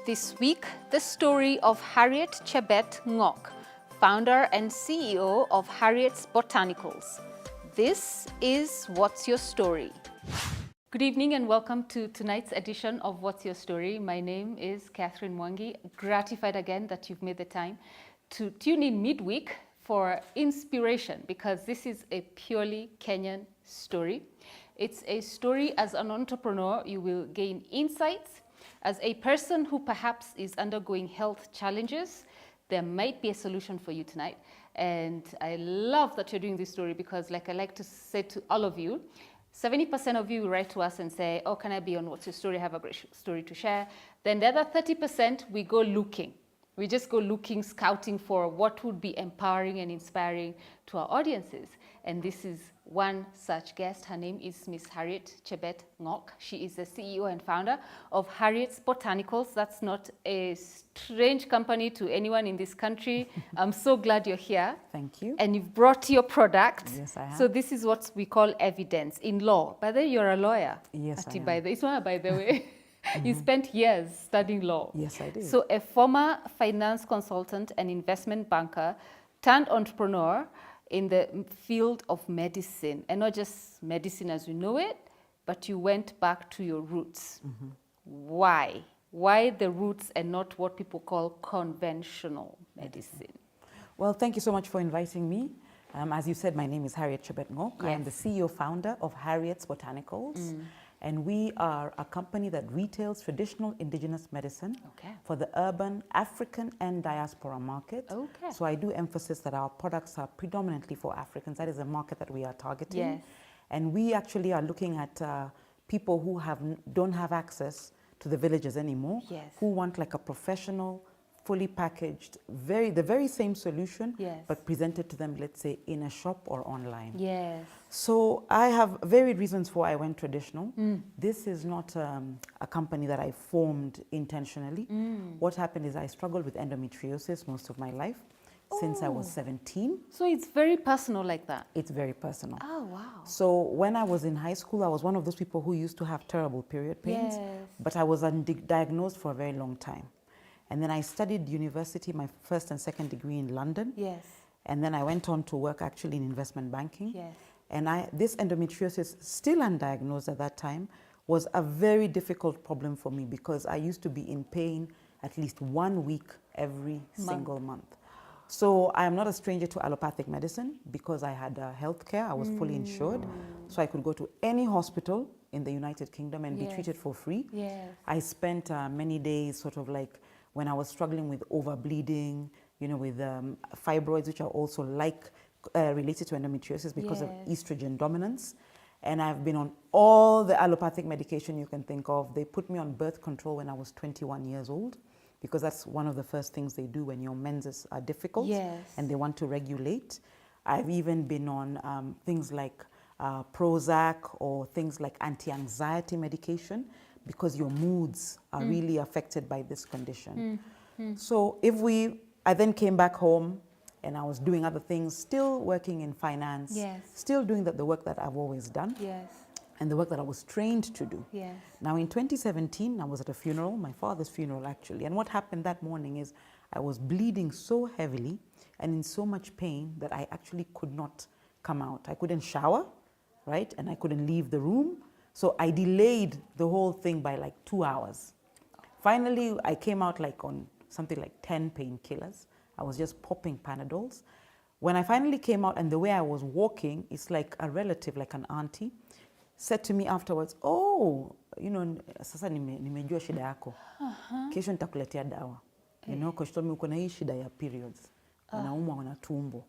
This week, the story of Harriet Chebet Ngok, founder and CEO of Harriet's Botanicals. This is What's Your Story? Good evening and welcome to tonight's edition of What's Your Story. My name is Catherine Mwangi. Gratified again that you've made the time to tune in midweek for inspiration, because this is a purely Kenyan story. It's a story as an entrepreneur, you will gain insights. As a person who perhaps is undergoing health challenges, there might be a solution for you tonight. And I love that you're doing this story because, like I like to say to all of you, 70% of you write to us and say, oh, can I be on What's Your Story? I have a great story to share. Then the other 30%, we go looking. We just go looking, scouting for what would be empowering and inspiring to our audiences. And this is one such guest. Her name is Miss Harriet Chebet Ngok. She is the CEO and founder of Harriet's Botanicals. That's not a strange company to anyone in this country. I'm so glad you're here. Thank you. And you've brought your product. Yes, I have. So this is what we call evidence in law. By the way, you're a lawyer. Yes, I am. It's not by the way. You spent years studying law. Yes, I did. So a former finance consultant and investment banker turned entrepreneur in the field of medicine, and not just medicine as we know it, but you went back to your roots. Why? Why the roots and not what people call conventional medicine? Well, thank you so much for inviting me. As you said, my name is Harriet Chebet Ngok. Yes. I am the CEO founder of Harriet's Botanicals. And we are a company that retails traditional indigenous medicine for the urban, African, and diaspora market. Okay. So I do emphasis that our products are predominantly for Africans. That is a market that we are targeting. Yes. And we actually are looking at people who don't have access to the villages anymore, Yes. who want like a professional, fully packaged, the very same solution, Yes. but presented to them, let's say, in a shop or online. Yes. So I have varied reasons for why I went traditional. This is not a company that I formed intentionally. What happened is I struggled with endometriosis most of my life, since I was 17. So it's very personal like that? It's very personal. Oh, wow. So when I was in high school, I was one of those people who used to have terrible period pains, Yes. but I was undiagnosed for a very long time. And then I studied university, my first and second degree in London. Yes. And then I went on to work actually in investment banking. Yes. And this endometriosis, still undiagnosed at that time, was a very difficult problem for me because I used to be in pain at least 1 week every single month. So I am not a stranger to allopathic medicine because I had health care. I was fully insured. So I could go to any hospital in the United Kingdom and be treated for free. Yes. I spent many days sort of like when I was struggling with overbleeding, you know, with fibroids, which are also like related to endometriosis because of estrogen dominance. And I've been on all the allopathic medication you can think of. They put me on birth control when I was 21 years old because that's one of the first things they do when your menses are difficult and they want to regulate. I've even been on things like Prozac or things like anti-anxiety medication because your moods are really affected by this condition. So I then came back home and I was doing other things, still working in finance, still doing the work that I've always done and the work that I was trained to do. Now in 2017, I was at a funeral, my father's funeral actually, and what happened that morning is I was bleeding so heavily and in so much pain that I actually could not come out. I couldn't shower, right? And I couldn't leave the room. So I delayed the whole thing by like 2 hours. Finally, I came out like on something like 10 painkillers. I was just popping Panadols. When I finally came out and the way I was walking, it's like a relative, like an auntie, said to me afterwards, oh, you know, sasa nimejua shida yako. Kesho nitakuletea dawa. You know, because she told me uko na hii shida ya periods. Unaumwa na tumbo.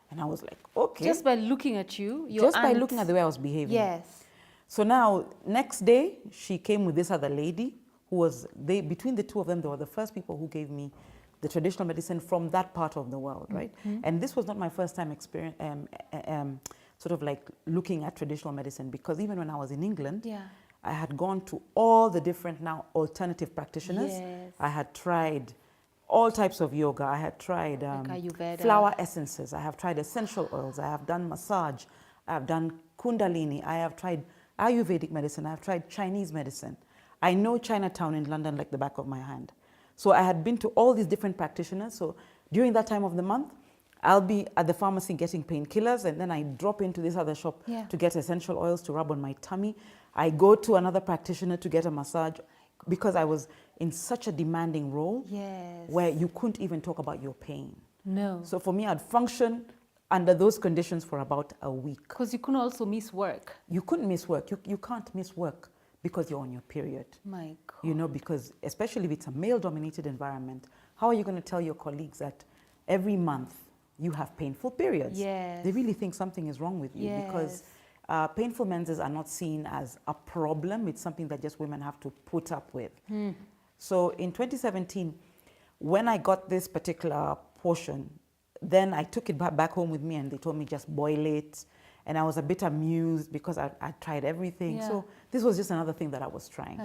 And I was like, okay. Just by looking at you, by looking at the way I was behaving. Yes. So now, next day, she came with this other lady who was, between the two of them, they were the first people who gave me the traditional medicine from that part of the world, right? And this was not my first time experience, sort of like looking at traditional medicine, because even when I was in England, I had gone to all the different now alternative practitioners. I had tried all types of yoga. I had tried flower essences. I have tried essential oils. I have done massage. I have done Kundalini. I have tried Ayurvedic medicine. I have tried Chinese medicine. I know Chinatown in London like the back of my hand. So I had been to all these different practitioners. So during that time of the month, I'll be at the pharmacy getting painkillers, and then I drop into this other shop to get essential oils to rub on my tummy. I go to another practitioner to get a massage because I was in such a demanding role where you couldn't even talk about your pain. No. So for me, I'd function under those conditions for about a week. Because you couldn't also miss work. You couldn't miss work. You can't miss work because you're on your period. My God. You know, because especially if it's a male-dominated environment, how are you going to tell your colleagues that every month you have painful periods? Yes. They really think something is wrong with you because painful menses are not seen as a problem. It's something that just women have to put up with. So in 2017, when I got this particular portion, then I took it back home with me, and they told me just boil it. And I was a bit amused because I tried everything. So this was just another thing that I was trying.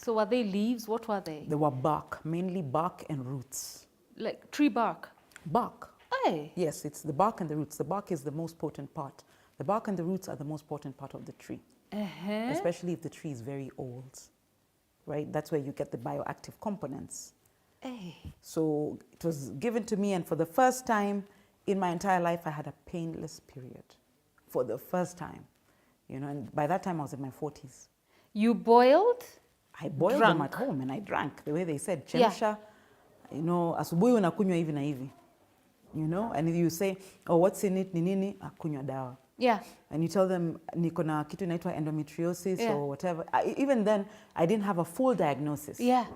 So were they leaves? What were they? They were bark, mainly bark and roots. Like tree bark? Bark. Hey. Yes, it's the bark and the roots. The bark is the most potent part. The bark and the roots are the most potent part of the tree, especially if the tree is very old, right? That's where you get the bioactive components. Hey. So it was given to me, and for the first time in my entire life, I had a painless period. For the first time, you know, and by that time I was in my 40s. You boiled? I boiled them at home and I drank the way they said, chemsha, you know, asubuhi unakunywa hivi na hivi, you know, and if you say, oh, what's in it, ni nini, akunywa dawa. Yeah. And you tell them, niko na kitu inaitwa endometriosis or whatever. Even then, I didn't have a full diagnosis. Yeah.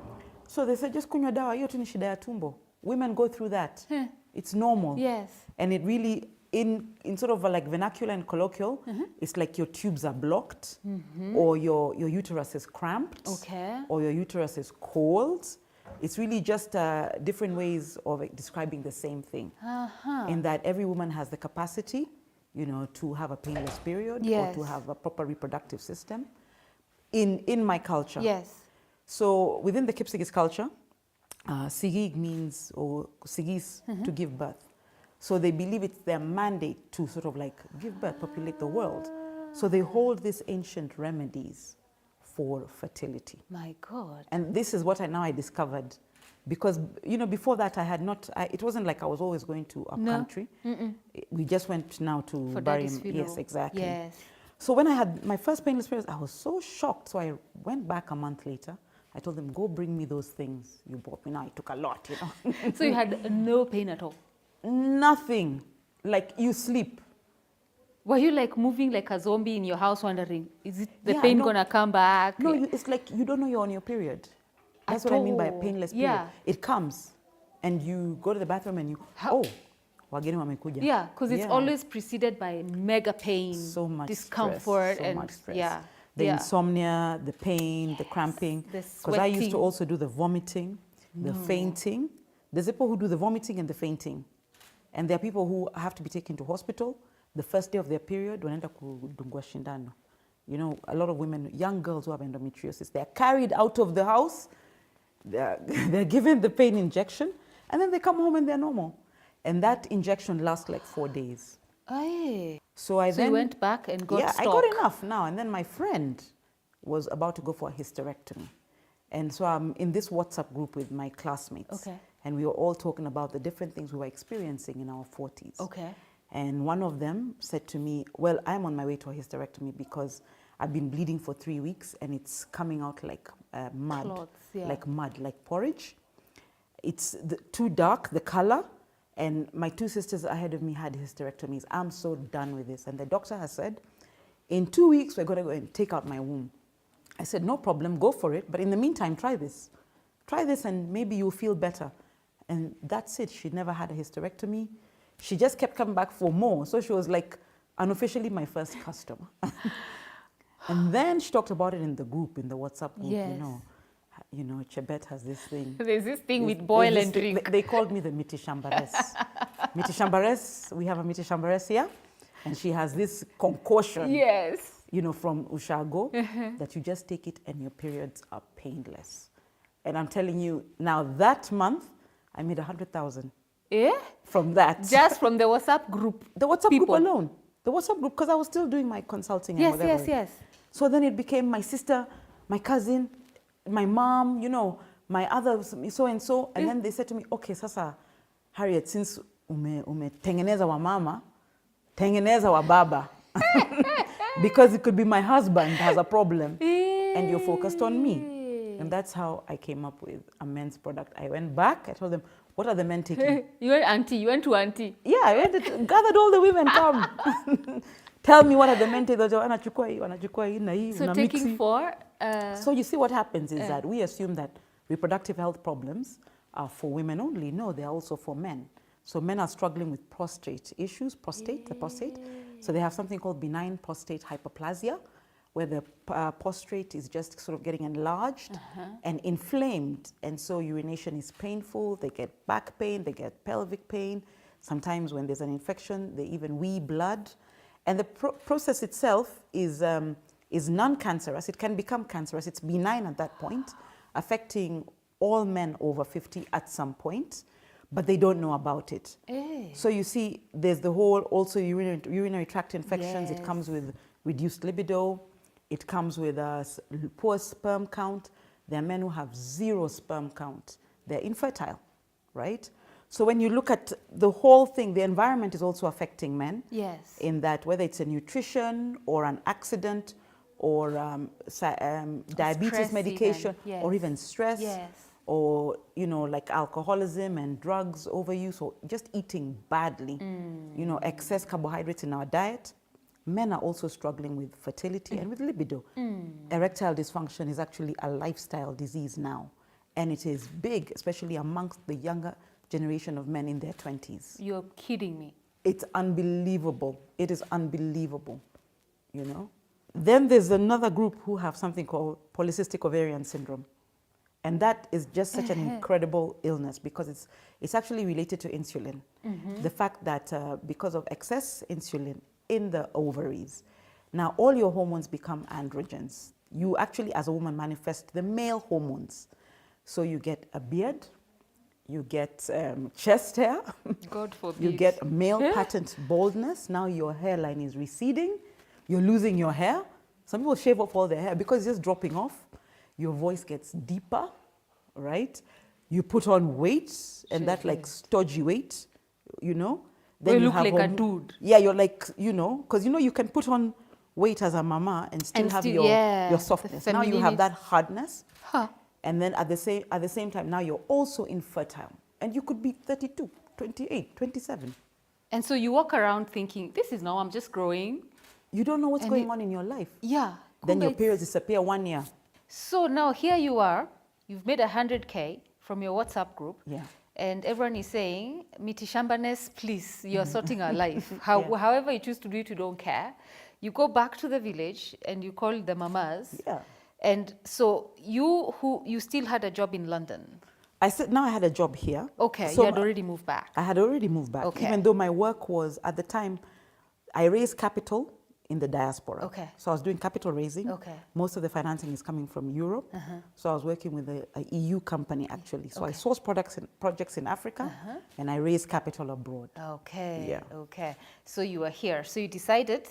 So they said, just kunywa dawa, hiyo tu ni shida ya tumbo. Women go through that. It's normal. Yes. And it really, in sort of like vernacular and colloquial, it's like your tubes are blocked, or your uterus is cramped, or your uterus is cold. It's really just different ways of describing the same thing. In that every woman has the capacity, you know, to have a painless period or to have a proper reproductive system. In my culture. Yes. So within the Kipsigis culture, sigig means, or sigis, to give birth. So they believe it's their mandate to sort of like give birth, populate the world. So they hold these ancient remedies for fertility. My God. And this is what I discovered. Because, you know, before that I had not, it wasn't like I was always going to a country. We just went now to bury him. Yes, exactly. Yes. So when I had my first painless periods, I was so shocked. So I went back a month later. I told them, go bring me those things you bought me. Now it took a lot, you know. So you had no pain at all? Nothing. Like you sleep. Were you like moving like a zombie in your house wondering, is it the pain gonna come back? No, it's like you don't know you're on your period. That's what I mean by a painless period. Yeah. It comes and you go to the bathroom and you, wageni wamekuja. Yeah, because it's always preceded by mega pain, so much discomfort, stress, so and much stress. Yeah. The insomnia, the pain, the cramping. Because I used to also do the vomiting, the fainting. There's people who do the vomiting and the fainting. And there are people who have to be taken to hospital the first day of their period, wanaenda kudungwa shindano. You know, a lot of women, young girls who have endometriosis, they're carried out of the house, they're given the pain injection, and then they come home and they're normal. And that injection lasts like 4 days. Aye. So you went back and got stock. I got enough now. And then my friend was about to go for a hysterectomy. And so I'm in this WhatsApp group with my classmates. Okay. And we were all talking about the different things we were experiencing in our 40s. Okay. And one of them said to me, well, I'm on my way to a hysterectomy because I've been bleeding for 3 weeks and it's coming out like mud, clots, like porridge. It's too dark, the color. And my 2 sisters ahead of me had hysterectomies. I'm so done with this. And the doctor has said, in 2 weeks, we're going to go and take out my womb. I said, no problem, go for it. But in the meantime, try this. Try this and maybe you'll feel better. And that's it. She never had a hysterectomy. She just kept coming back for more. So she was like unofficially my first customer. And then she talked about it in the group, in the WhatsApp group, you know, Chebet has this thing. There's this thing with boil and drink. They called me the Miti Shambares. Miti Shambares, we have a Miti Shambares here. And she has this concoction, you know, from Ushago, that you just take it and your periods are painless. And I'm telling you, now that month, I made 100,000. From that. Just from the WhatsApp group? The WhatsApp group alone. The WhatsApp group, because I was still doing my consulting and whatever. Yes. So then it became my sister, my cousin, my mom, you know, my other so-and-so, and then they said to me, okay, sasa, Harriet, since tengeneza wa mama, tengeneza wa baba. Because it could be my husband has a problem, and you're focused on me. And that's how I came up with a men's product. I went back, I told them, what are the men taking? You went to auntie. Yeah, I went gathered all the women, come. Tell me what are the men taking. So taking for... So you see what happens is that we assume that reproductive health problems are for women only. No, they're also for men. So men are struggling with prostate issues, the prostate. So they have something called benign prostate hyperplasia, where the prostate is just sort of getting enlarged and inflamed. And so urination is painful, they get back pain, they get pelvic pain. Sometimes when there's an infection, they even wee blood. And the process itself is non-cancerous. It can become cancerous. It's benign at that point, affecting all men over 50 at some point, but they don't know about it. So you see, there's the whole also urinary tract infections. It comes with reduced libido. It comes with a poor sperm count. There are men who have 0 sperm count. They're infertile, right? So when you look at the whole thing, the environment is also affecting men. Yes. In that whether it's a nutrition or an accident or diabetes medication or even stress or, you know, like alcoholism and drugs overuse or just eating badly, you know, excess carbohydrates in our diet. Men are also struggling with fertility and with libido. Erectile dysfunction is actually a lifestyle disease now. And it is big, especially amongst the younger generation of men in their 20s. You're kidding me. It's unbelievable. It is unbelievable, you know. Then there's another group who have something called polycystic ovarian syndrome. And that is just such an incredible illness because it's actually related to insulin. The fact that because of excess insulin in the ovaries, now all your hormones become androgens. You actually, as a woman, manifest the male hormones. So you get a beard, you get chest hair, God forbid. You get male pattern baldness. Now your hairline is receding, you're losing your hair. Some people shave off all their hair because it's just dropping off. Your voice gets deeper, right? You put on weight, and that like stodgy weight, you know. Then you look like a dude. Yeah, you're like, you know, because you know you can put on weight as a mama and still have your softness. Now you have that hardness. And then at the same time, now you're also infertile. And you could be 32, 28, 27. And so you walk around thinking, this is now, I'm just growing. You don't know what's going on in your life. Yeah. Then your periods disappear 1 year. So now here you are, you've made 100K from your WhatsApp group. Yeah. And everyone is saying, Miti Shambanes, please, you're sorting our life. However you choose to do it, you don't care. You go back to the village and you call the mamas. Yeah. And so you still had a job in London. I said, now I had a job here. Okay, so you had already moved back. I had already moved back. Okay. Even though my work was, at the time, I raised capital in the diaspora. Okay. So I was doing capital raising. Okay. Most of the financing is coming from Europe. So I was working with a EU company, actually. So I sourced projects in Africa, and I raised capital abroad. Okay. Yeah. Okay. So you were here. So you decided,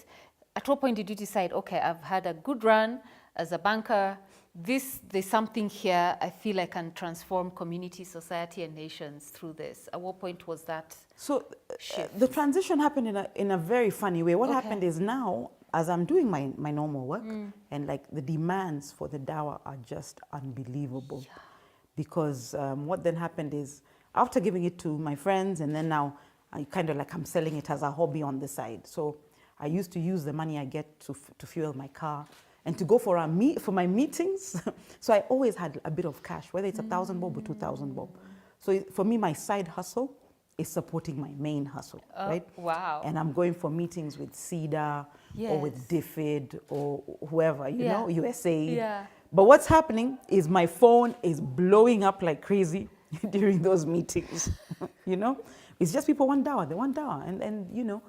at what point did you decide, okay, I've had a good run as a banker, there's something here, I feel I can transform community, society, and nations through this. At what point was that So shift? the transition happened in a very funny way. What happened is now, as I'm doing my normal work, and like the demands for the dawa are just unbelievable. Because what then happened is, after giving it to my friends, and then now I kind of like I'm selling it as a hobby on the side. So I used to use the money I get to fuel my car and to go for my meetings. So I always had a bit of cash, whether it's 1,000 bob or 2,000 bob. So for me, my side hustle is supporting my main hustle, right? Wow. And I'm going for meetings with CEDA or with DFID or whoever, you know, USA. Yeah. But what's happening is my phone is blowing up like crazy during those meetings, you know? It's just people want dawa, they want dawa. And you know,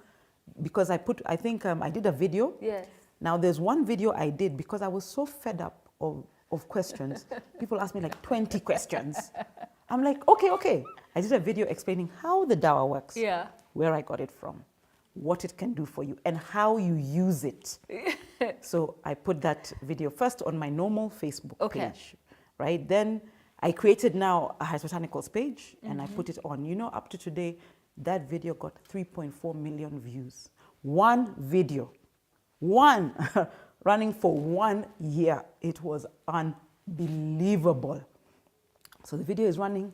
because I think I did a video. Yes. Now there's one video I did because I was so fed up of questions. People asked me like 20 questions. I'm like, okay. I did a video explaining how the dawa works, where I got it from, what it can do for you, and how you use it. So I put that video first on my normal Facebook page, right? Then I created now a Harriet Botanicals page and I put it on. You know, up to today, that video got 3.4 million views. One video, one, running for 1 year. It was unbelievable. So the video is running.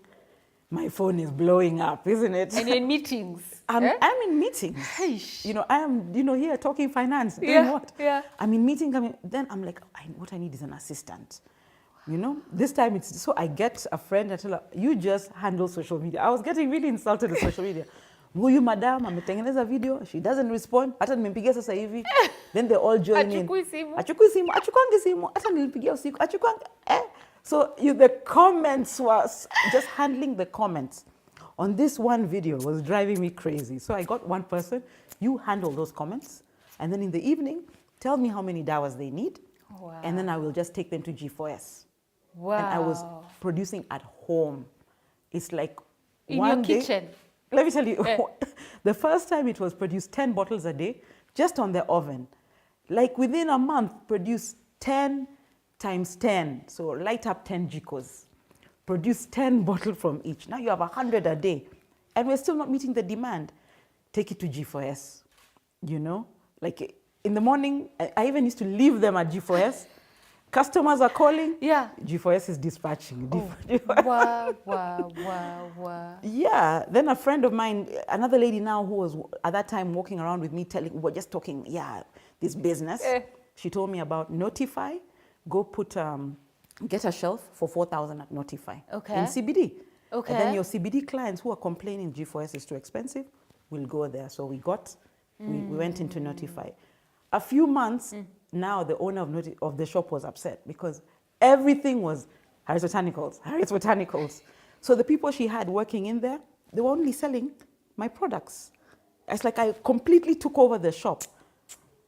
My phone is blowing up, isn't it? And you're in meetings. I'm in meetings. Heish. You know, I am, here talking finance, doing what? Yeah. I'm in meeting, then I'm like, what I need is an assistant. You know, this time so I get a friend, I tell her, you just handle social media. I was getting really insulted with social media. Huyu madam ametengeneza video, she doesn't respond. Hata nimempigia sasa hivi. Then they all join in. Achukui simu. Achukwangi simu. Hata nilipigia usiku. So the comments was just handling the comments on this one video was driving me crazy. So I got one person, you handle those comments, and then in the evening, tell me how many dawas they need, and then I will just take them to G4S. Wow. And I was producing at home. It's like in one your kitchen. Day, let me tell you, the first time it was produced 10 bottles a day, just on the oven. Like within a month, produce 10 times 10, so light up 10 jikos. Produce 10 bottles from each. Now you have 100 a day. And we're still not meeting the demand. Take it to G4S, you know? Like in the morning, I even used to leave them at G4S. Customers are calling. Yeah. G4S is dispatching. Wow. Yeah. Then a friend of mine, another lady now who was at that time walking around with me, we're just talking, this business. She told me about Notify. Go put, get a shelf for 4,000 at Notify. Okay. In CBD. Okay. And then your CBD clients who are complaining G4S is too expensive will go there. So we went into Notify. A few months, now the owner of the shop was upset because everything was Harriet Botanicals. So the people she had working in there, they were only selling my products. It's like I completely took over the shop.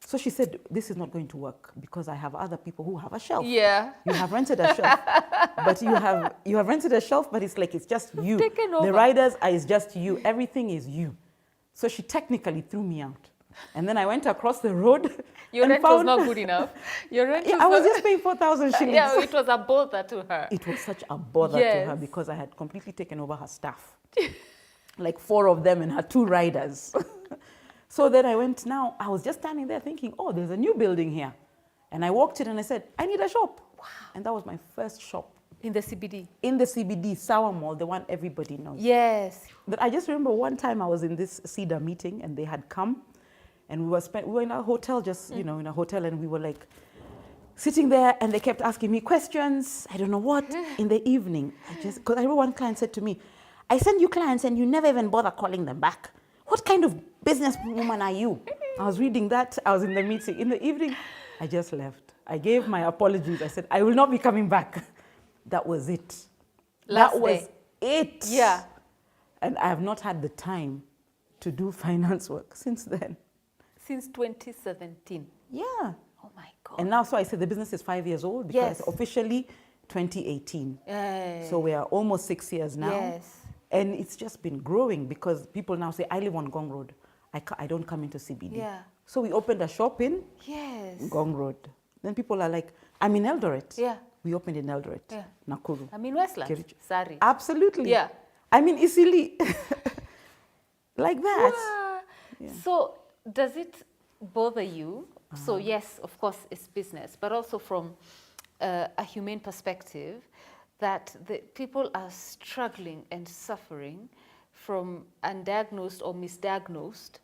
So she said, this is not going to work because I have other people who have a shelf. Yeah. You have rented a shelf. But you have rented a shelf, but it's like it's just you. Taken over. The riders is just you. Everything is you. So she technically threw me out. And then I went across the road. Your rent was not good enough. I was just paying 4,000 shillings. Yeah, it was a bother to her. It was such a bother to her because I had completely taken over her staff. Like 4 of them and her 2 riders. So then I was just standing there thinking, there's a new building here. And I walked in and I said, I need a shop. Wow. And that was my first shop. In the CBD? In the CBD, Sour Mall, the one everybody knows. Yes. But I just remember one time I was in this CEDA meeting and they had come and we were in a hotel, in a hotel, and we were like sitting there and they kept asking me questions, I don't know what, in the evening. Because I remember one client said to me, I send you clients and you never even bother calling them back. What kind of businesswoman are you? I was reading that. I was in the meeting. In the evening, I just left. I gave my apologies. I said, I will not be coming back. That was it. That was it. Yeah. And I have not had the time to do finance work since then. Since 2017? Yeah. Oh my God. And now, so I said the business is 5 years old because officially 2018. So we are almost 6 years now. Yes. And it's just been growing because people now say, I live on Gong Road. I don't come into CBD. Yeah. So we opened a shop in Gong Road. Then people are like, I'm in Eldoret. Yeah. We opened in Eldoret. Yeah. Nakuru. I'm in Westland. Sorry. Absolutely. Yeah. I'm in Isili. Like that. Yeah. So does it bother you? So yes, of course, it's business, but also from a humane perspective, that the people are struggling and suffering from undiagnosed or misdiagnosed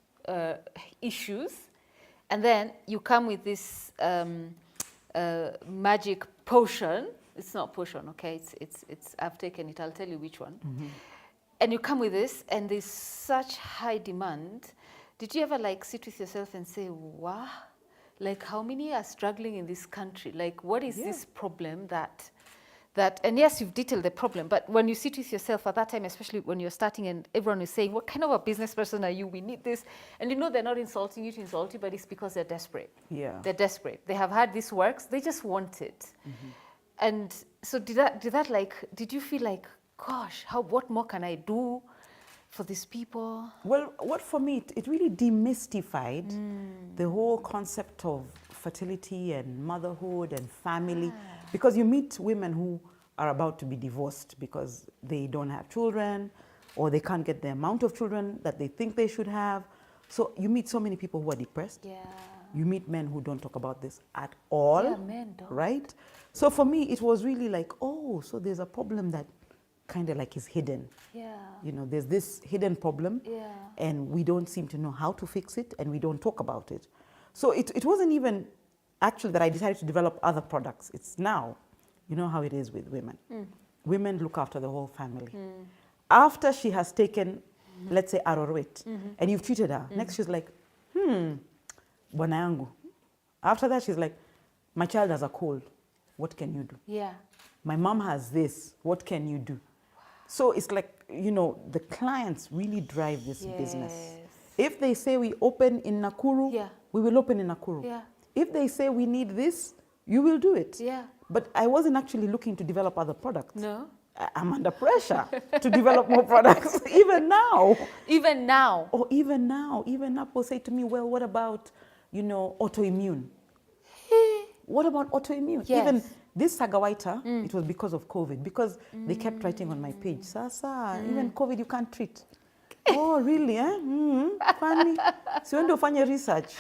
issues, and then you come with this magic potion. It's not potion, okay? It's I've taken it. I'll tell you which one. And you come with this, and there's such high demand. Did you ever sit with yourself and say, wow, how many are struggling in this country? What is this problem that, and yes, you've detailed the problem, but when you sit with yourself at that time, especially when you're starting and everyone is saying, what kind of a business person are you? We need this. And they're not insulting you to insult you, but it's because they're desperate. Yeah. They're desperate. They have had this works. They just want it. And so did you feel like, gosh, what more can I do for these people? Well, what for me, it really demystified the whole concept of fertility and motherhood and family, because you meet women who are about to be divorced because they don't have children or they can't get the amount of children that they think they should have. So you meet so many people who are depressed. Yeah. You meet men who don't talk about this at all. Yeah, men don't. Right? So for me, it was really like, oh, so there's a problem that kind of like is hidden. Yeah. You know, there's this hidden problem, Yeah. and we don't seem to know how to fix it, and we don't talk about it. So it wasn't even actually that I decided to develop other products. It's now, you know how it is with women. Women look after the whole family. After she has taken, let's say, arorwet, and you've treated her, next she's like, bwana yangu. After that, she's like, my child has a cold. What can you do? Yeah. My mom has this. What can you do? So it's like, you know, the clients really drive this business. If they say we open in Nakuru, Yeah. we will open in Nakuru. Yeah. If they say we need this, you will do it. Yeah. But I wasn't actually looking to develop other products. No. I'm under pressure to develop more products, even now. Even now. Or even now, people say to me, well, what about, you know, autoimmune? What about autoimmune? Yes. Even this Sagawaita, it was because of COVID, because they kept writing on my page, Sasa, even COVID you can't treat. Oh, really, eh? Funny. So when you find your research,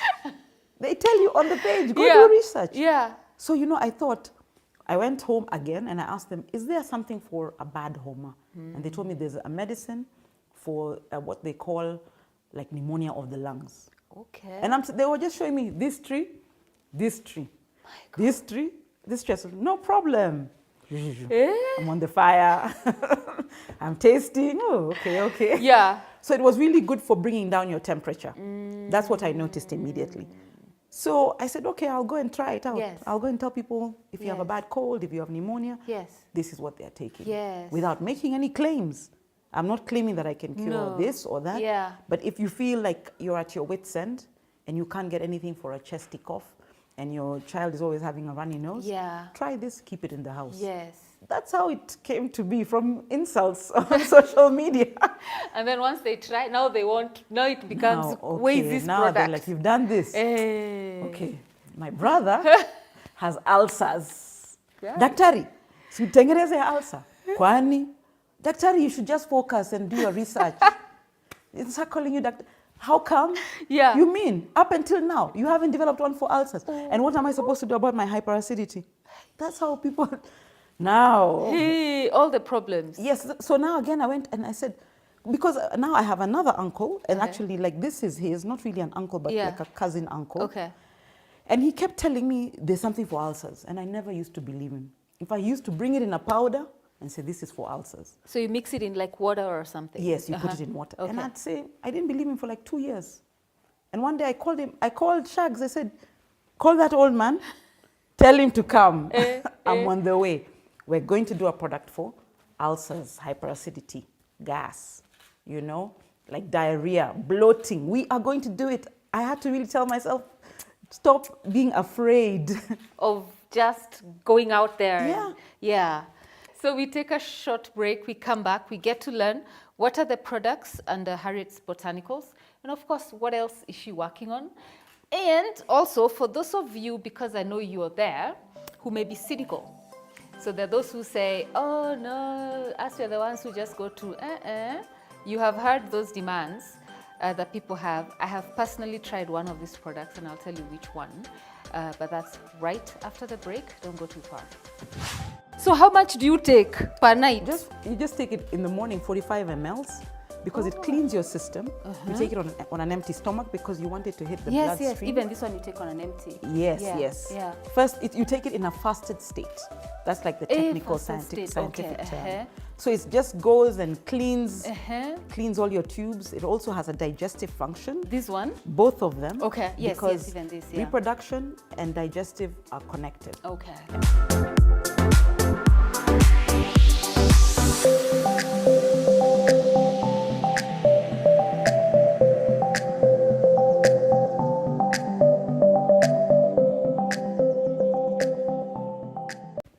they tell you on the page, go do research. Yeah. So, you know, I thought, I went home again and I asked them, is there something for a bad homa? And they told me there's a medicine for what they call like pneumonia of the lungs. Okay. And they were just showing me this tree, this tree, this tree, this tree. I said, no problem. I'm on the fire. I'm tasting. Oh, okay. Yeah. So it was really good for bringing down your temperature. That's what I noticed immediately. So I said, okay, I'll go and try it out. Yes. I'll go and tell people if you have a bad cold, if you have pneumonia, Yes. this is what they're taking. Yes. Without making any claims. I'm not claiming that I can cure this or that. Yeah. But if you feel like you're at your wit's end and you can't get anything for a chesty cough and your child is always having a runny nose, try this, keep it in the house. Yes. That's how it came to be, from insults on social media. And then once they try, now they want, now it becomes, where is this now product? they're like, you've done this. Okay, my brother has ulcers. Daktari, sitengeneze ulcer. Kwani? Daktari, you should just focus and do your research. It's not calling you doctor. How come? Yeah. You mean, up until now, you haven't developed one for ulcers. And what am I supposed to do about my hyperacidity? That's how people... Now... Hey, all the problems. Yes, so now again I went and I said, because now I have another uncle, and actually like this is his, not really an uncle, but like a cousin uncle. Okay. And he kept telling me there's something for ulcers, and I never used to believe him. In fact, he used to bring it in a powder and say, this is for ulcers. So you mix it in like water or something? Yes, you put it in water. Okay. And I'd say, I didn't believe him for like 2 years. And one day I called Shags, I said, call that old man, tell him to come. I'm on the way. We're going to do a product for ulcers, hyperacidity, gas, you know, like diarrhea, bloating. We are going to do it. I had to really tell myself, stop being afraid. Of just going out there. Yeah. Yeah. So we take a short break, we come back, we get to learn what are the products under Harriet's Botanicals, and of course, what else is she working on? And also, for those of you, because I know you're there, who may be cynical. So there are those who say, oh no, us we're the ones who just go to, You have heard those demands that people have. I have personally tried one of these products and I'll tell you which one. But that's right after the break. Don't go too far. So how much do you take per night? You just take it in the morning, 45 mLs. Because it cleans your system. You take it on an empty stomach because you want it to hit the bloodstream. Yes, even this one you take on an empty. Yes. Yeah. First, you take it in a fasted state. That's like the technical scientific term. So it just goes and cleans all your tubes. It also has a digestive function. This one? Both of them. Okay, yes, even this, reproduction and digestive are connected. Okay.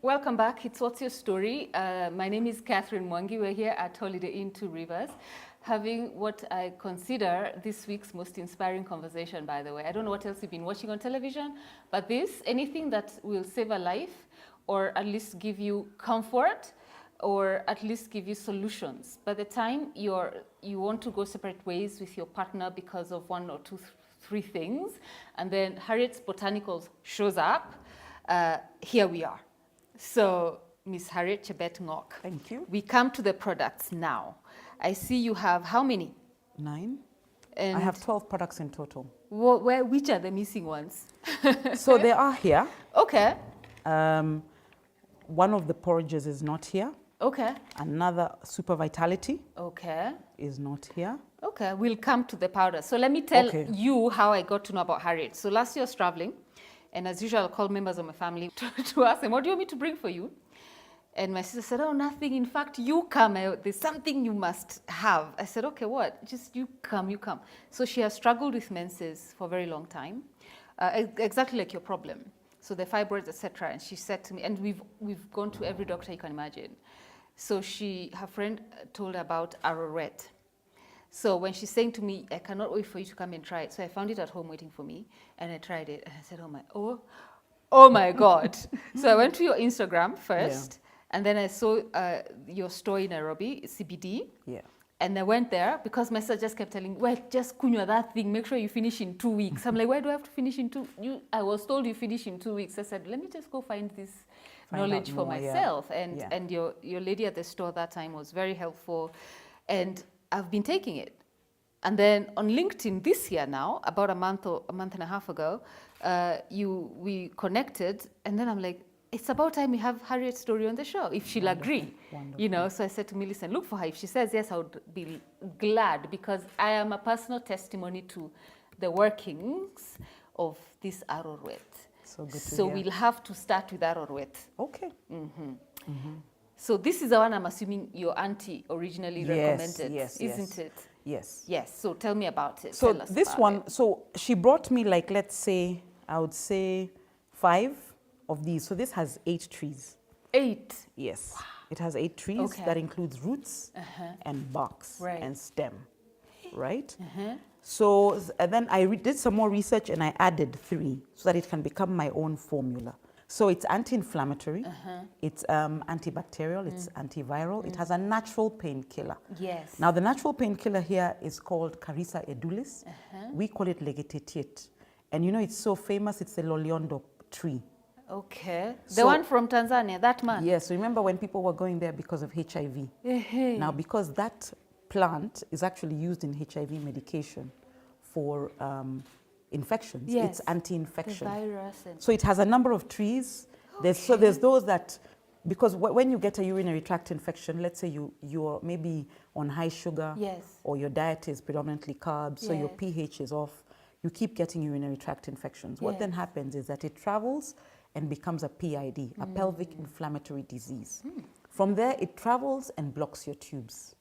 Welcome back. It's What's Your Story? My name is Catherine Mwangi. We're here at Holiday Inn Two Rivers, having what I consider this week's most inspiring conversation, by the way. I don't know what else you've been watching on television, but anything that will save a life or at least give you comfort, or at least give you solutions. By the time you want to go separate ways with your partner because of one or two, three things, and then Harriet's Botanicals shows up, here we are. So, Miss Harriet Chebet Ngok. Thank you. We come to the products now. I see you have how many? 9. And I have 12 products in total. Which are the missing ones? So they are here. Okay. One of the porridges is not here. Okay. Another Super Vitality is not here. Okay, we'll come to the powder. So let me tell you how I got to know about Harriet. So last year I was traveling, and as usual, I called members of my family to ask them, what do you want me to bring for you? And my sister said, oh, nothing. In fact, you come. There's something you must have. I said, okay, what? Just you come, you come. So she has struggled with menses for a very long time, exactly like your problem. So the fibroids, etc. And she said to me, and we've gone to every doctor you can imagine. So her friend told her about arrowroot. So when she's saying to me, I cannot wait for you to come and try it. So I found it at home waiting for me, and I tried it. And I said, oh my God. So I went to your Instagram first. Yeah. And then I saw your store in Nairobi, CBD. Yeah. And I went there because my sister just kept telling me, well, just kunywa that thing, make sure you finish in 2 weeks. I'm like, why do I have to finish in 2 weeks? I was told you finish in 2 weeks. I said, let me just go find this knowledge for myself. Yeah. And your lady at the store that time was very helpful. And I've been taking it. And then on LinkedIn this year now, about a month and a half ago, we connected. And then I'm like, it's about time we have Harriet's story on the show, if she'll agree. Wonderful. You know, so I said to Millicent, look for her. If she says yes, I would be glad, because I am a personal testimony to the workings of this arrowroot. So good to So hear. we'll have to start with arrowroot. Okay. So this is the one I'm assuming your auntie originally recommended, isn't it? Yes. Yes. So tell me about it. So this one, so she brought me, like, let's say, I would say 5 of these. So this has 8 trees. 8? Yes. Wow. It has 8 trees. Okay. That includes roots and barks and stem, right? So and then I did some more research, and I added 3 so that it can become my own formula. So it's anti-inflammatory, it's antibacterial, it's antiviral, it has a natural painkiller. Yes. Now the natural painkiller here is called Carissa edulis. We call it legetetiet. And you know, it's so famous, it's the Loliondo tree. Okay. The one from Tanzania, that man? Yes, so remember when people were going there because of HIV? Now, because that plant is actually used in HIV medication for infections. It's anti-infection. The virus. So it has a number of trees. So there's those that, because when you get a urinary tract infection, let's say you're maybe on high sugar, or your diet is predominantly carbs, so your pH is off, you keep getting urinary tract infections. What then happens is that it travels and becomes a PID, a pelvic inflammatory disease. From there, it travels and blocks your tubes.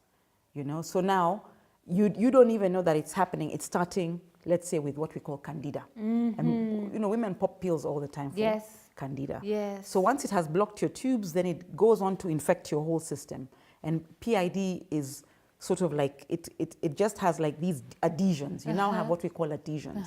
You know, so now you don't even know that it's happening. It's starting, let's say, with what we call candida. And you know, women pop pills all the time for candida. So once it has blocked your tubes, then it goes on to infect your whole system. And PID is sort of like, it just has like these adhesions. You now have what we call adhesions.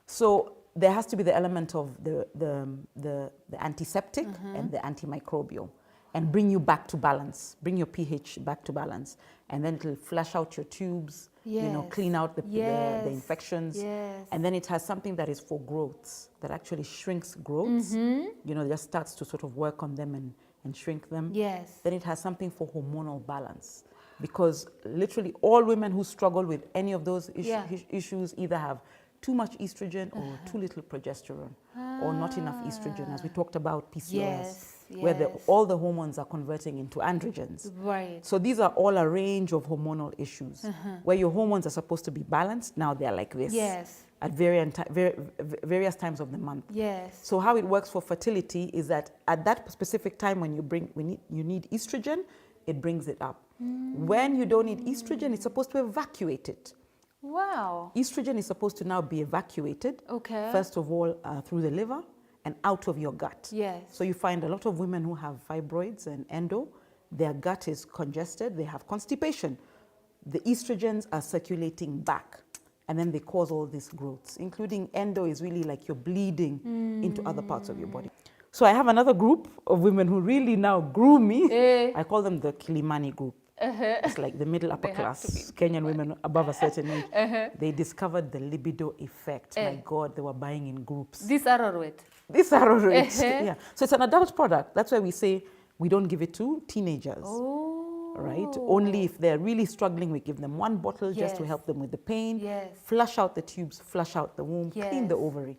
So there has to be the element of the antiseptic and the antimicrobial, and bring you back to balance, bring your pH back to balance. And then it'll flush out your tubes, you know, clean out the infections. And then it has something that is for growths, that actually shrinks growths, you know, just starts to sort of work on them and shrink them. Then it has something for hormonal balance, because literally all women who struggle with any of those issues either have too much estrogen or too little progesterone, or not enough estrogen, as we talked about PCOS, where all the hormones are converting into androgens. So these are all a range of hormonal issues, where your hormones are supposed to be balanced. Now they're like this at various times of the month. So how it works for fertility is that at that specific time when you need estrogen, it brings it up. When you don't need estrogen, it's supposed to evacuate it. Wow. Estrogen is supposed to now be evacuated, first of all, through the liver and out of your gut. So you find a lot of women who have fibroids and endo, their gut is congested, they have constipation. The estrogens are circulating back, and then they cause all these growths, including endo is really like you're bleeding into other parts of your body. So I have another group of women who really now grew me. I call them the Kilimani group. It's like the middle upper class Kenyan women above a certain age. They discovered the libido effect. My God, they were buying in groups. This arrowroot. This arrowroot. Yeah. So it's an adult product. That's why we say we don't give it to teenagers. Right? Only if they're really struggling, we give them one bottle just to help them with the pain. Flush out the tubes, flush out the womb, clean the ovary.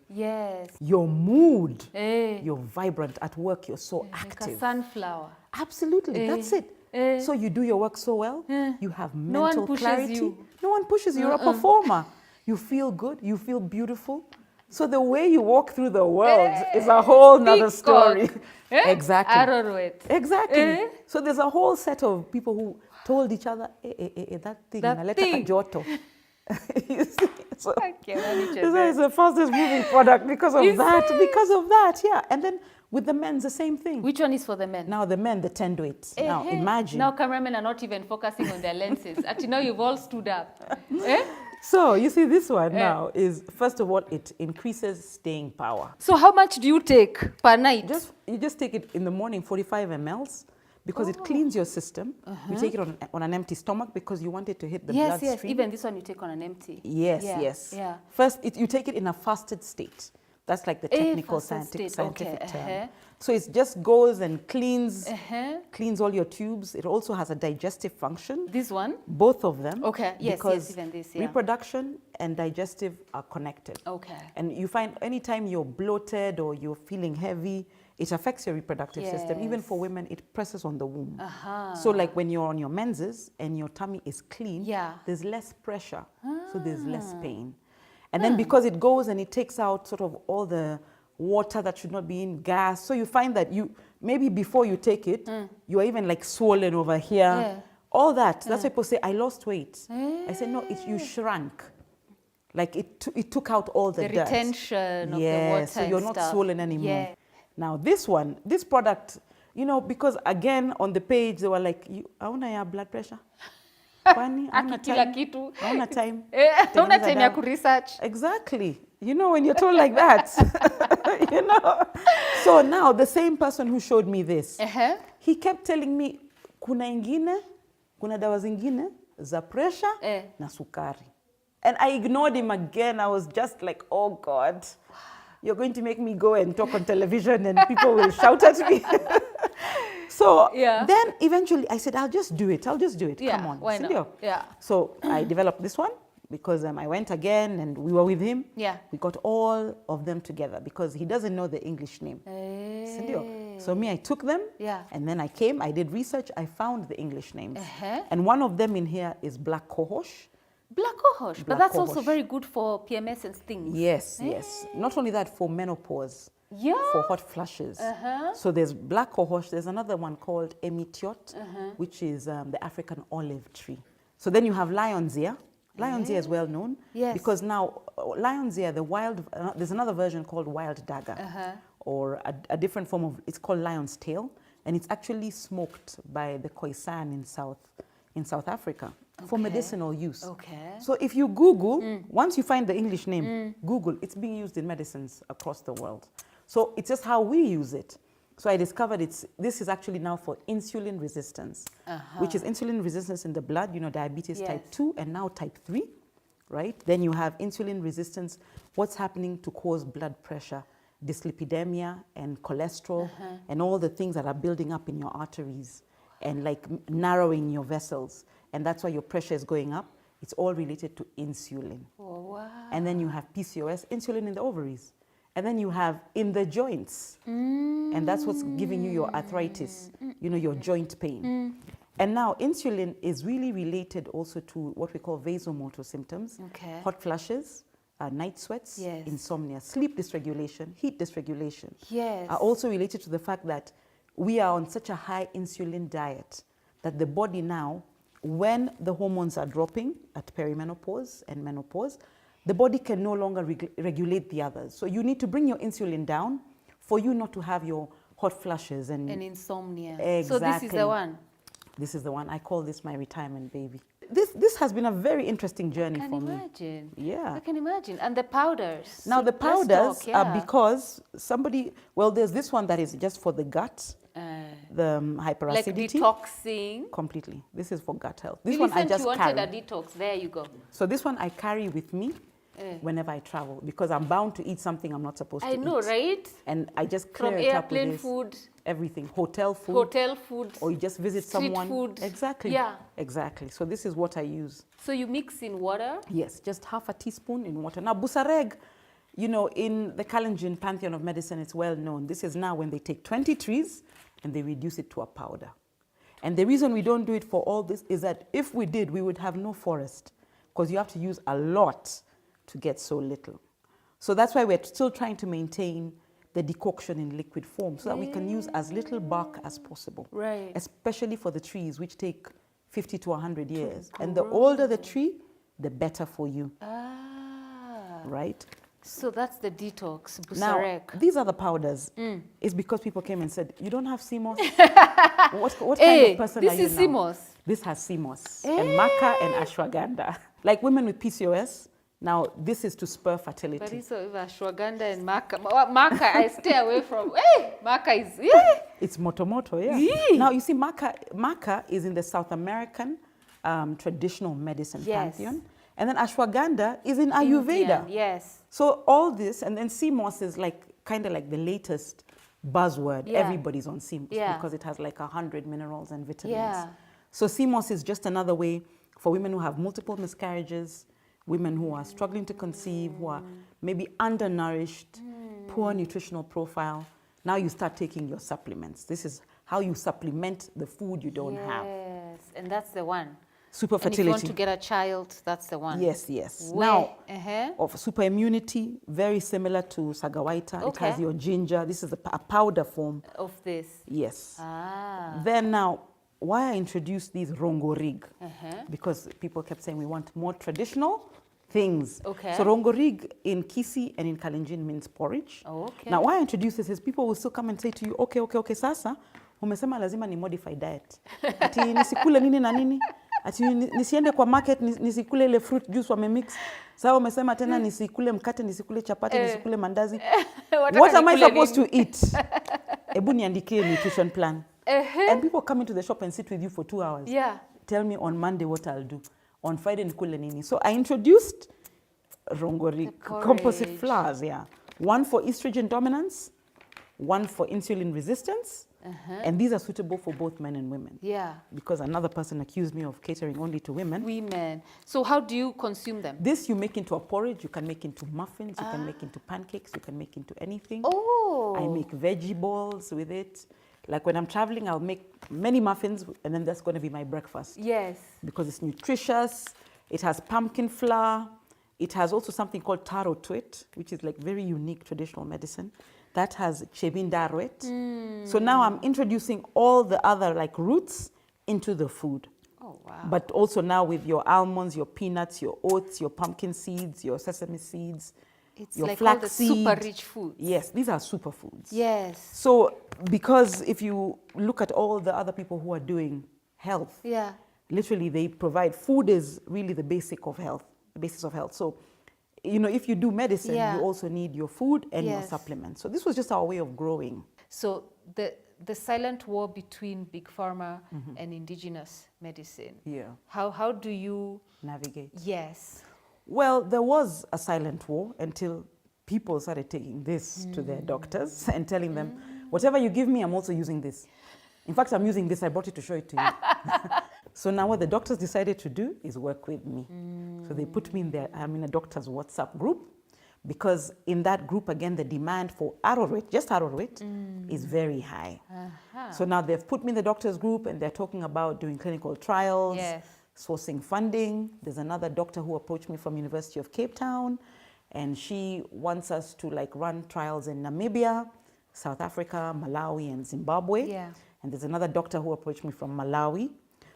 Your mood, you're vibrant at work, you're so active. Like a sunflower. Absolutely, that's it. So you do your work so well, you have mental clarity. No one pushes you, you're a performer. You feel good, you feel beautiful. So the way you walk through the world is a whole nother story. Exactly. Arrowroot. Exactly. So there's a whole set of people who told each other, that thing, That thing. Joto. You see? So This is the fastest moving product because of that. Because of that, yeah. And then with the men's, the same thing. Which one is for the men? Now the men, the 10 to 8. Now imagine. Now cameramen are not even focusing on their lenses. Actually, now you've all stood up. So you see this one now is, first of all, it increases staying power. So how much do you take per night? You just take it in the morning, 45 mLs, because it cleans your system. You take it on an empty stomach because you want it to hit the bloodstream. Yes, even this one you take on an empty. Yes. First, you take it in a fasted state. That's like the technical scientific term. So it just goes and cleans all your tubes. It also has a digestive function. This one? Both of them. Okay, yes, even this, reproduction and digestive are connected. Okay. And you find anytime you're bloated or you're feeling heavy, it affects your reproductive system. Even for women, it presses on the womb. So like when you're on your menses and your tummy is clean, there's less pressure, so there's less pain. And then because it goes and it takes out sort of all the water that should not be in, gas. So you find that maybe before you take it, you are even like swollen over here. All that. That's why people say, I lost weight. I said, no, you shrank. Like it took out all the dirt. Retention of the water. So you're not swollen anymore. Yeah. Now this product, because again on the page they were like, hauna ya blood pressure? Kwani hauna time? Hauna time. Hauna time ya kuresearch. Exactly. When you're told like that, So now the same person who showed me this, he kept telling me, kuna dawa zingine za pressure na sukari. And I ignored him again. I was just like, oh God, you're going to make me go and talk on television and people will shout at me. So then eventually I said, I'll just do it. Come on. Why not? So I developed this one because I went again and we were with him. We got all of them together because he doesn't know the English name. So me, I took them and then I did research. I found the English names. And one of them in here is black cohosh. Black cohosh, but that's also very good for PMS and things. Yes. Not only that, for menopause. For hot flushes. So there's black cohosh. There's another one called emetiot, which is the African olive tree. So then you have lion's ear. Lion's ear is well known because now lion's ear, there's another version called wild dagger, or a different form of, it's called lion's tail, and it's actually smoked by the Khoisan in South Africa for medicinal use. So if you Google, once you find the English name, Google, it's being used in medicines across the world. So it's just how we use it. So I discovered this is actually now for insulin resistance, which is insulin resistance in the blood, diabetes type 2 and now type 3, right? Then you have insulin resistance, what's happening to cause blood pressure, dyslipidemia and cholesterol and all the things that are building up in your arteries and like narrowing your vessels. And that's why your pressure is going up. It's all related to insulin. And then you have PCOS, insulin in the ovaries. And then you have in the joints. And that's what's giving you your arthritis, your joint pain. And now insulin is really related also to what we call vasomotor symptoms, hot flushes, night sweats, insomnia, sleep dysregulation, heat dysregulation, are also related to the fact that we are on such a high insulin diet that the body now, when the hormones are dropping at perimenopause and menopause, the body can no longer regulate the others. So you need to bring your insulin down for you not to have your hot flushes and insomnia. Exactly. So this is the one? This is the one. I call this my retirement baby. This has been a very interesting journey for me. I can imagine. Yeah. I can imagine. And the powders. Now, the Let's powders talk, yeah. are because somebody, well, there's this one that is just for the gut, the hyperacidity. Like detoxing. Completely. This is for gut health. This Millicent, one I just you wanted carry. a detox. There you go. So this one I carry with me whenever I travel because I'm bound to eat something I'm not supposed to eat. I know, right? And I just clear From it up with airplane this. food. Everything. Hotel food. Hotel food. Or you just visit street someone. food. Exactly. Yeah. Exactly. So this is what I use. So you mix in water? Yes, just half a teaspoon in water. Now, busareg, you know, in the Kalenjin pantheon of medicine, it's well known. This is now when they take 20 trees and they reduce it to a powder. And the reason we don't do it for all this is that if we did, we would have no forest because you have to use a lot to get so little. So that's why we're still trying to maintain the decoction in liquid form so that we can use as little bark as possible. Right. Especially for the trees, which take 50 to 100 years. And the older the tree, the better for you. Ah. Right? So that's the detox, Now, busarek. these are the powders. It's because people came and said, you don't have CMOS? what kind of person this are you is now? CMOS. This has CMOS and maca and ashwagandha. Like women with PCOS, now this is to spur fertility. But it's ashwagandha and maca. Maca, I stay away from. Hey, maca is. Yeah. It's motomoto, yeah. Yee. Now you see, maca is in the South American traditional medicine pantheon. And then ashwagandha is in Ayurveda. Indian, yes. So all this, and then CMOS is like kind of like the latest buzzword. Yeah. Everybody's on CMOS because it has like 100 minerals and vitamins. Yeah. So CMOS is just another way for women who have multiple miscarriages, women who are struggling to conceive, who are maybe undernourished, poor nutritional profile. Now you start taking your supplements. This is how you supplement the food you don't have. Yes, and that's the one. Super And fertility. if you want to get a child, that's the one. Yes, yes. Where? Now, Uh-huh. of super immunity, very similar to sagawaita. It has Okay. your ginger. This is a powder form. Of this. Yes. Ah. Then now, why I introduced these rongorig? Uh-huh. Because people kept saying we want more traditional things. Okay. So rongorig in Kisi and in Kalenjin means porridge. Oh, okay. Now, why I introduce this is people will still come and say to you, okay, sasa, umesema lazima ni modify diet. Ati nisikule nini na nini? Ati nisiende kwa market nisikule ile fruit juice wamemix. Sasa umesema tena nisikule mkate, nisikule chapati, nisikule mandazi. What am I supposed to eat? Ebu niandikie nutrition plan. And people come into the shop and sit with you for 2 hours. Yeah. Tell me on Monday what I'll do. On Friday nikule nini. So I introduced rongori composite flours, yeah. One for estrogen dominance, one for insulin resistance. And these are suitable for both men and women. Yeah. Because another person accused me of catering only to women. Women. So how do you consume them? This you make into a porridge, you can make into muffins, you can make into pancakes, you can make into anything. Oh. I make veggie balls with it. Like when I'm traveling, I'll make many muffins and then that's going to be my breakfast. Yes. Because it's nutritious, it has pumpkin flour, it has also something called taro to it, which is like very unique traditional medicine. That has chebindarwet. So now I'm introducing all the other like roots into the food. Oh, wow. But also now with your almonds, your peanuts, your oats, your pumpkin seeds, your sesame seeds, It's your like all the flaxseed. super rich foods. Yes, these are superfoods. Yes. So because if you look at all the other people who are doing health, Yeah. literally they provide, food is really the basic of health, the basis of health. So, you know, if you do medicine, you also need your food and your supplements. So this was just our way of growing. So the silent war between big pharma and indigenous medicine. Yeah. How do you Navigate. Yes. Well, there was a silent war until people started taking this to their doctors and telling them, whatever you give me, I'm also using this. In fact, I'm using this. I brought it to show it to you. So now what the doctors decided to do is work with me. So they put me I'm in a doctor's WhatsApp group because in that group, again, the demand for arrowroot, just arrowroot, is very high. So now they've put me in the doctor's group and they're talking about doing clinical trials, sourcing funding. There's another doctor who approached me from University of Cape Town and she wants us to like run trials in Namibia, South Africa, Malawi, and Zimbabwe. Yeah. And there's another doctor who approached me from Malawi.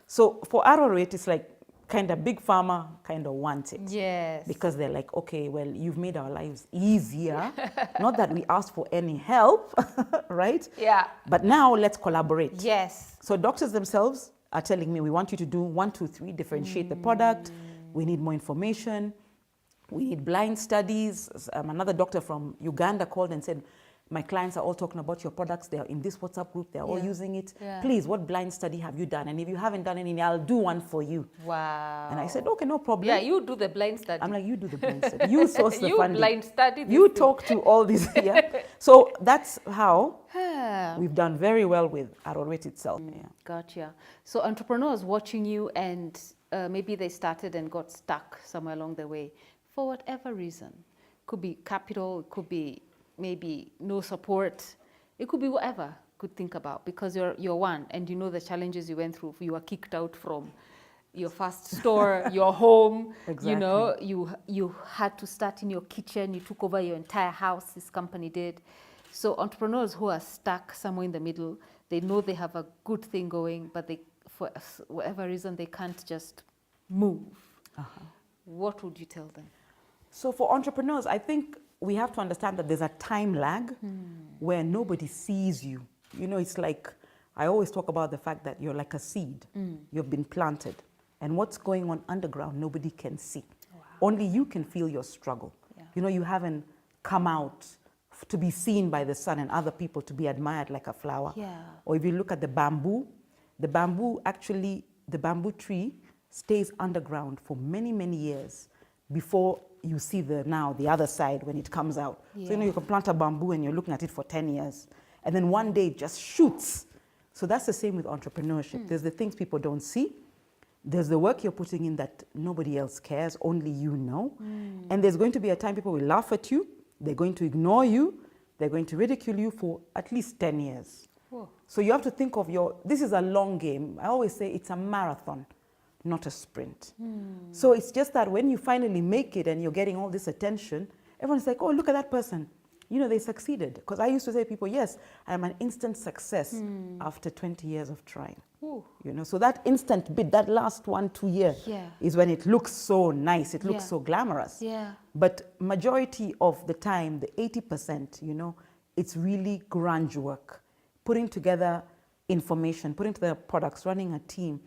So for arrowroot, it's like kind of big pharma kind of want it. Yes. Because they're like, okay, well, you've made our lives easier. Not that we asked for any help, right? Yeah. But now let's collaborate. Yes. So doctors themselves are telling me, we want you to do 1, 2, 3, differentiate the product. We need more information. We need blind studies. Another doctor from Uganda called and said, my clients are all talking about your products. They're in this WhatsApp group. They're all using it. Please, what blind study have you done? And if you haven't done any, I'll do one for you. Wow. And I said, okay, no problem. Yeah, you do the blind study. I'm like, you do the blind study. You source the you funding. blind study this You thing. talk to all these. Yeah. So that's how we've done very well with Harriet itself. Yeah. Gotcha. So entrepreneurs watching you and maybe they started and got stuck somewhere along the way for whatever reason. Could be capital, it could be maybe no support. It could be whatever could think about, because you're one and you know the challenges you went through. You were kicked out from your first store, your home. Exactly. You know, you had to start in your kitchen. You took over your entire house. This company did. So entrepreneurs who are stuck somewhere in the middle, they know they have a good thing going, but they, for whatever reason, they can't just move. What would you tell them? So for entrepreneurs, I think we have to understand that there's a time lag where nobody sees you. You know, it's like, I always talk about the fact that you're like a seed. You've been planted. And what's going on underground, nobody can see. Wow. Only you can feel your struggle. Yeah. You know, you haven't come out to be seen by the sun and other people to be admired like a flower. Yeah. Or if you look at the bamboo actually, the bamboo tree stays underground for many, many years before you see the other side when it comes out. Yeah. So, you know, you can plant a bamboo and you're looking at it for 10 years. And then one day it just shoots. So that's the same with entrepreneurship. There's the things people don't see. There's the work you're putting in that nobody else cares, only you know. And there's going to be a time people will laugh at you. They're going to ignore you. They're going to ridicule you for at least 10 years. Whoa. So you have to think of this is a long game. I always say it's a marathon, not a sprint. So it's just that when you finally make it and you're getting all this attention, everyone's like, oh, look at that person. You know, they succeeded. Because I used to say to people, yes, I'm an instant success after 20 years of trying. Ooh. You know, so that instant bit, that last 1-2 years is when it looks so nice, it looks so glamorous. Yeah. But majority of the time, the 80%, you know, it's really grunge work. Putting together information, putting together products, running a team.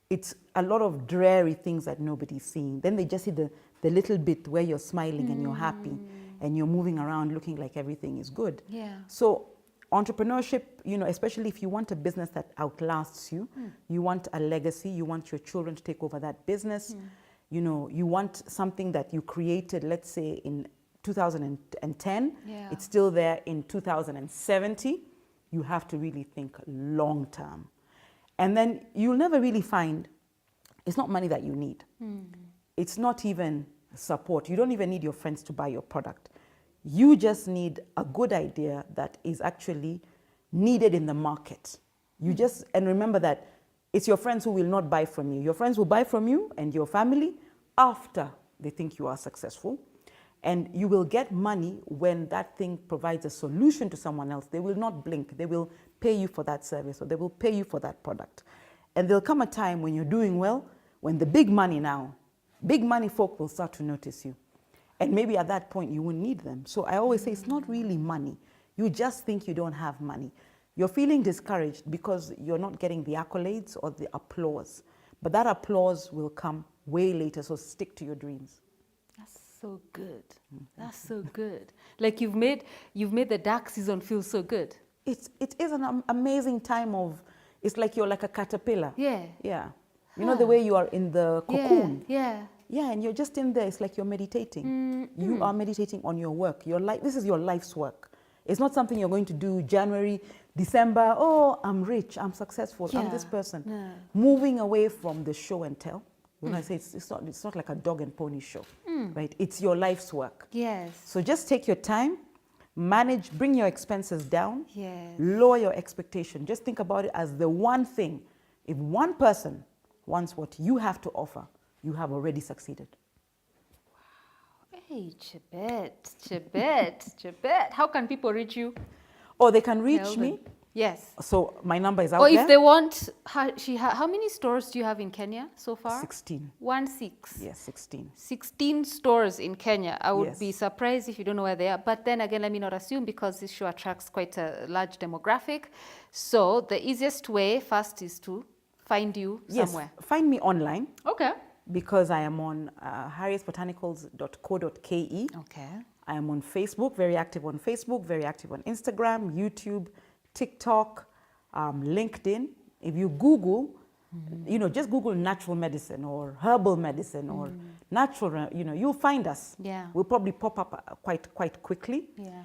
It's a lot of dreary things that nobody's seeing. Then they just see the little bit where you're smiling and you're happy and you're moving around looking like everything is good. Yeah. So entrepreneurship, you know, especially if you want a business that outlasts you, you want a legacy, you want your children to take over that business, you know, you want something that you created, let's say in 2010, it's still there in 2070, you have to really think long term. And then you'll never really find, it's not money that you need. It's not even support. You don't even need your friends to buy your product. You just need a good idea that is actually needed in the market. And remember that it's your friends who will not buy from you. Your friends will buy from you and your family after they think you are successful. And you will get money when that thing provides a solution to someone else. They will not blink. They will pay you for that service or they will pay you for that product. And there'll come a time when you're doing well, when the big money folk will start to notice you. And maybe at that point you won't need them. So I always say it's not really money. You just think you don't have money. You're feeling discouraged because you're not getting the accolades or the applause. But that applause will come way later, so stick to your dreams. That's so good. That's so good. Like you've made the dark season feel so good. It is an amazing time of, it's like you're like a caterpillar. Yeah. Yeah. You know the way you are in the cocoon. Yeah. Yeah, and you're just in there. It's like you're meditating. You are meditating on your work. This is your life's work. It's not something you're going to do January, December. Oh, I'm rich, I'm successful, I'm this person. Yeah. Moving away from the show and tell. When I say it's not like a dog and pony show, right? It's your life's work. Yes. So just take your time, manage, bring your expenses down, lower your expectation. Just think about it as the one thing. If one person wants what you have to offer, you have already succeeded. Wow. Hey, Chebet. How can people reach you? Oh, they can reach me. Yes. So my number is out there. Or if they want, how many stores do you have in Kenya so far? 16. 16? Yes, 16. 16 stores in Kenya. I would be surprised if you don't know where they are. But then again, let me not assume, because this show attracts quite a large demographic. So the easiest way first is to find you Yes, somewhere? find me online. Okay. Because I am on harrietbotanicals.co.ke. Okay. I am on Facebook, very active on Facebook, very active on Instagram, YouTube, TikTok, LinkedIn. If you Google, just Google natural medicine or herbal medicine or natural, you'll find us. Yeah. We'll probably pop up quite quickly. Yeah.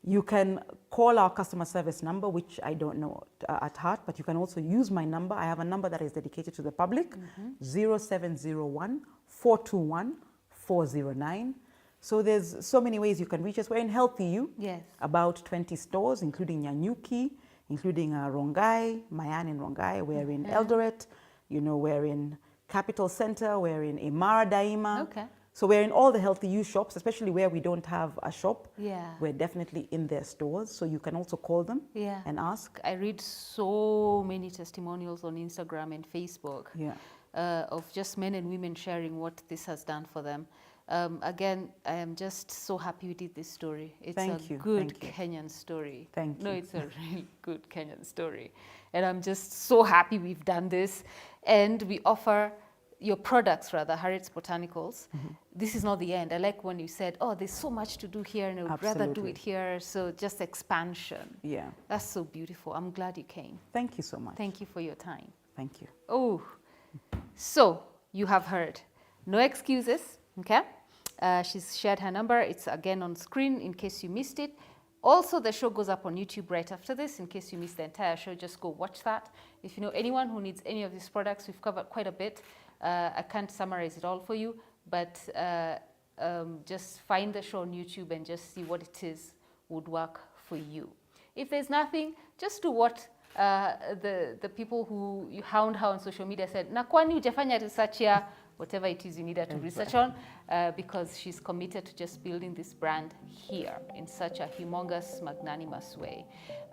You can call our customer service number, which I don't know at heart, but you can also use my number. I have a number that is dedicated to the public, 0701 421 409. So there's so many ways you can reach us. We're in Healthy You. Yes. About 20 stores, including Nyanyuki, including Rongai, Mayan in Rongai. We're in Eldoret. We're in Capital Center. We're in Imara Daima. Okay. So we're in all the Healthy You shops, especially where we don't have a shop. Yeah. We're definitely in their stores. So you can also call them and ask. I read so many testimonials on Instagram and Facebook of just men and women sharing what this has done for them. Again, I am just so happy we did this story. It's a good Kenyan story. Thank you. No, it's a really good Kenyan story. And I'm just so happy we've done this. And we offer your products, rather, Harriet's Botanicals. This is not the end. I like when you said, oh, there's so much to do here and I would rather do it here. So just expansion. Yeah. That's so beautiful. I'm glad you came. Thank you so much. Thank you for your time. Thank you. Oh, so you have heard. No excuses, okay? She's shared her number. It's again on screen in case you missed it. Also, the show goes up on YouTube right after this. In case you missed the entire show, just go watch that. If you know anyone who needs any of these products, we've covered quite a bit. I can't summarize it all for you, but just find the show on YouTube and just see what it is would work for you. If there's nothing, just do what the people who you hound her on social media said, na kwani hujafanya research here, whatever it is you need her to research on, because she's committed to just building this brand here in such a humongous, magnanimous way.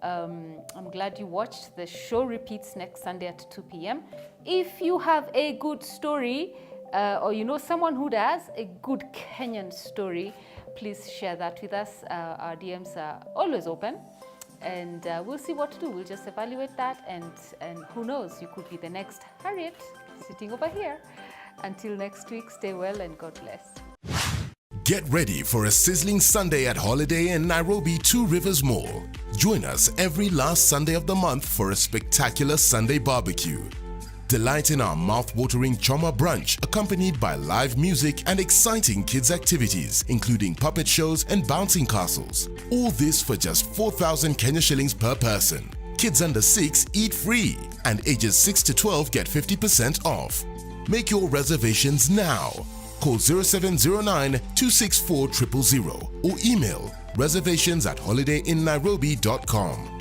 I'm glad you watched. The show repeats next Sunday at 2 p.m. If you have a good story, or you know someone who does a good Kenyan story, please share that with us. Our DMs are always open. And we'll see what to do. We'll just evaluate that, and who knows, you could be the next Harriet sitting over here. Until next week, stay well and God bless. Get ready for a sizzling Sunday at Holiday Inn Nairobi 2 Rivers Mall. Join us every last Sunday of the month for a spectacular Sunday barbecue. Delight in our mouth-watering Choma brunch, accompanied by live music and exciting kids' activities, including puppet shows and bouncing castles. All this for just 4,000 Kenya shillings per person. Kids under 6 eat free, and ages 6 to 12 get 50% off. Make your reservations now. Call 0709-264-000 or email reservations@holidayinnairobi.com.